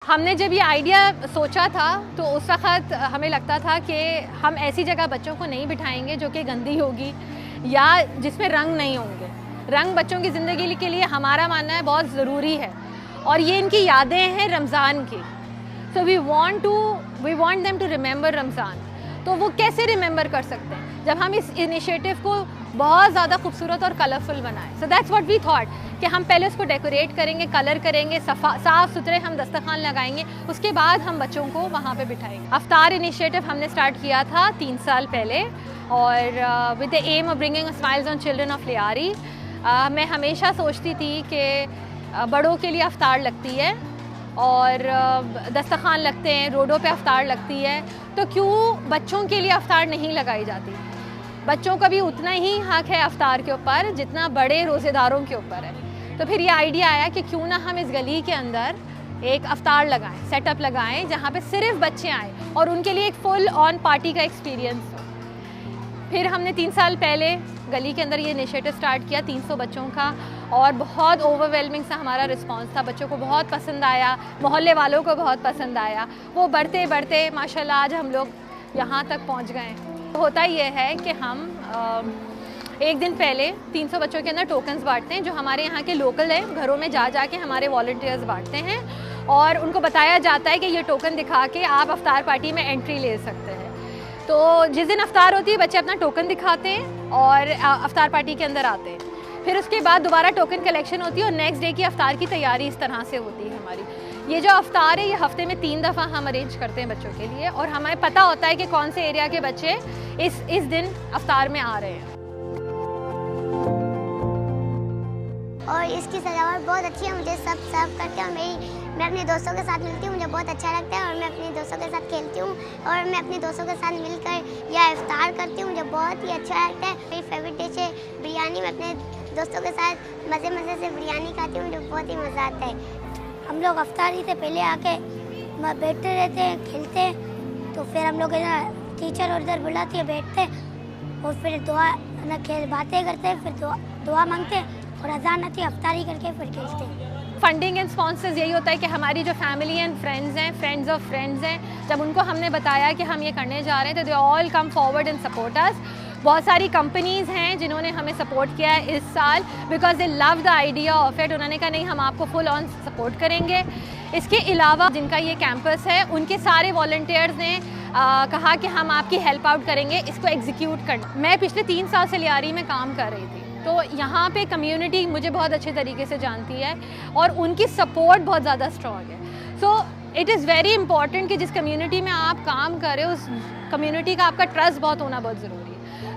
हमने जब ये आइडिया सोचा था तो उस वक़्त हमें लगता था कि हम ऐसी जगह बच्चों को नहीं बिठाएंगे जो कि गंदी होगी या जिसमें रंग नहीं होंगे। रंग बच्चों की ज़िंदगी के लिए हमारा मानना है बहुत ज़रूरी है और ये इनकी यादें हैं रमज़ान की। So we want them to remember Ramzan. तो वो कैसे रिमेंबर कर सकते हैं जब हम इस इनिशिएटिव को बहुत ज़्यादा खूबसूरत और कलरफुल बनाएं। So that's what we thought कि हम पहले उसको डेकोरेट करेंगे, कलर करेंगे, साफ़ सुथरे हम दस्तरखान लगाएंगे, उसके बाद हम बच्चों को वहाँ पे बिठाएंगे। अफ्तार इनिशिएटिव हमने स्टार्ट किया था 3 साल पहले और with the aim of bringing smiles on children of Lyari. मैं हमेशा सोचती थी कि बड़ों के लिए अफ्तार लगती है और दस्तरखान लगते हैं, रोडों पे अफ्तार लगती है, तो क्यों बच्चों के लिए अफ्तार नहीं लगाई जाती। बच्चों का भी उतना ही हक है अफ्तार के ऊपर जितना बड़े रोज़ेदारों के ऊपर है। तो फिर ये आइडिया आया कि क्यों ना हम इस गली के अंदर एक अफ्तार लगाएं, सेटअप लगाएं जहाँ पे सिर्फ बच्चे आएँ और उनके लिए एक फुल ऑन पार्टी का एक्सपीरियंस हो। फिर हमने 3 साल पहले गली के अंदर ये इनिशिएटिव स्टार्ट किया 300 बच्चों का और बहुत ओवरवेलमिंग सा हमारा रिस्पांस था। बच्चों को बहुत पसंद आया, मोहल्ले वालों को बहुत पसंद आया। वो बढ़ते बढ़ते माशाल्लाह आज हम लोग यहाँ तक पहुँच गए। होता ये है कि हम एक दिन पहले 300 बच्चों के अंदर टोकन्स बांटते हैं जो हमारे यहाँ के लोकल हैं। घरों में जा के हमारे वॉलंटियर्स बांटते हैं और उनको बताया जाता है कि ये टोकन दिखा के आप अफ्तार पार्टी में एंट्री ले सकते हैं। तो जिस दिन अफ्तार होती है बच्चे अपना टोकन दिखाते हैं और अफ्तार पार्टी के अंदर आते हैं। फिर उसके बाद दोबारा टोकन कलेक्शन होती है और नेक्स्ट डे की अफ्तार की तैयारी इस तरह से होती है हमारी। ये जो अफ्तार है ये हफ्ते में 3 दफ़ा हम अरेंज करते हैं बच्चों के लिए और हमें पता होता है कि कौन से एरिया के बच्चे इस दिन अफ्तार में आ रहे हैं। और इसकी सजावट बहुत अच्छी है, मुझे सब सर्व करते हैं और मैं अपने दोस्तों के साथ मिलती हूँ, मुझे बहुत अच्छा लगता है और मैं अपने दोस्तों के साथ खेलती हूँ और मैं अपने दोस्तों के साथ मिलकर यह इफ्तार करती हूँ, मुझे बहुत ही अच्छा लगता है। मेरी फेवरेट डिश है बिरयानी। मैं अपने दोस्तों के साथ मज़े से बिरयानी खाती हूँ, मुझे बहुत ही मज़ा आता है। हम लोग अफ्तारी से पहले आके बैठते रहते हैं, खेलते हैं, तो फिर हम लोग टीचर और इधर बुलाती है, बैठते हैं और फिर दुआ बातें करते हैं, फिर दुआ मांगते हैं और अजान आती है, अफ्तारी करके फिर खेलते हैं। फंडिंग एंड स्पॉन्सर्स यही होता है कि हमारी जो फैमिली एंड फ्रेंड्स हैं, फ्रेंड्स ऑफ फ्रेंड्स हैं, जब उनको हमने बताया कि हम ये करने जा रहे हैं तो they all come forward and support us. बहुत सारी कंपनीज़ हैं जिन्होंने हमें सपोर्ट किया है इस साल because they love the idea of it. उन्होंने कहा नहीं हम आपको फुल ऑन सपोर्ट करेंगे। इसके अलावा जिनका ये कैंपस है उनके सारे वॉलंटियर्स ने कहा कि हम आपकी हेल्प आउट करेंगे इसको एग्जीक्यूट करना। मैं पिछले 3 साल से लियारी में काम कर रही थी तो यहाँ पे कम्युनिटी मुझे बहुत अच्छे तरीके से जानती है और उनकी सपोर्ट बहुत ज़्यादा स्ट्रॉन्ग है। So it is very important कि जिस कम्युनिटी में आप काम कर रहे हो उस कम्युनिटी का आपका ट्रस्ट बहुत होना बहुत ज़रूरी है।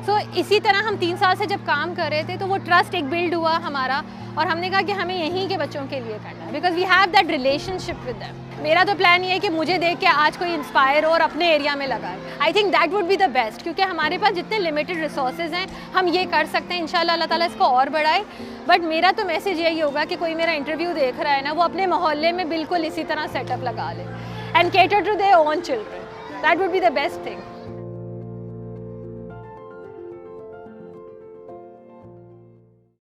सो इसी तरह हम 3 साल से जब काम कर रहे थे तो वो ट्रस्ट एक बिल्ड हुआ हमारा और हमने कहा कि हमें यहीं के बच्चों के लिए करना है because we have that relationship with them. मेरा तो प्लान ये है कि मुझे देख के आज कोई इंस्पायर और अपने एरिया में लगाए। I think that would be the best क्योंकि हमारे पास जितने लिमिटेड रिसोर्सेज हैं हम ये कर सकते हैं। इंशाल्लाह अल्लाह ताला इसको और बढ़ाए। बट मेरा तो मैसेज यही होगा कि कोई मेरा इंटरव्यू देख रहा है ना वो अपने मोहल्ले में बिल्कुल इसी तरह सेटअप लगा ले and cater to their own children. That would be the best thing.